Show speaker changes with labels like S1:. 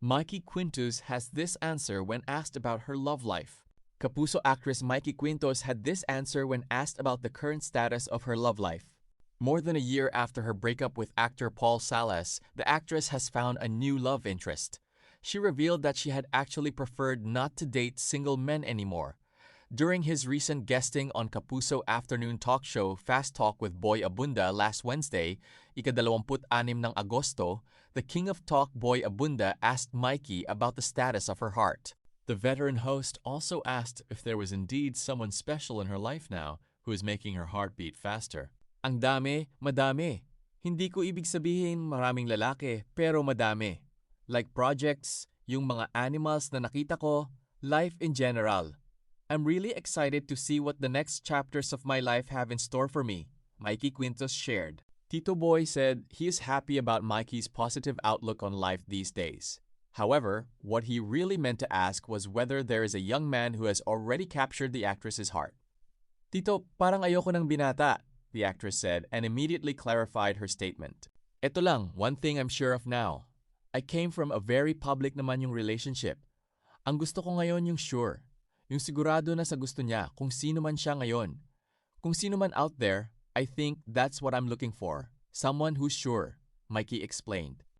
S1: Mikey Quintos has this answer when asked about her love life. Kapuso actress Mikey Quintos had this answer when asked about the current status of her love life. More than a year after her breakup with actor Paul Salas, the actress has found a new love interest. She revealed that she had actually preferred not to date single men anymore. During his recent guesting on Kapuso afternoon talk show Fast Talk with Boy Abunda last Wednesday, ika-26 ng Agosto, the King of Talk Boy Abunda asked Mikey about the status of her heart. The veteran host also asked if there was indeed someone special in her life now who is making her heart beat faster. Ang dami, madami. Hindi ko ibig sabihin maraming lalaki, pero madami. Like projects, yung mga animals na nakita ko, life in general. I'm really excited to see what the next chapters of my life have in store for me, Mikey Quintos shared. Tito Boy said he is happy about Mikey's positive outlook on life these days. However, what he really meant to ask was whether there is a young man who has already captured the actress's heart. Tito, parang ayoko ng binata, the actress said, and immediately clarified her statement. Ito lang, one thing I'm sure of now. I came from a very public naman yung relationship. Ang gusto ko ngayon yung sure. Yung sigurado na sa gusto niya kung sino man siya ngayon. Kung sino man out there, I think that's what I'm looking for. Someone who's sure, Mikey explained.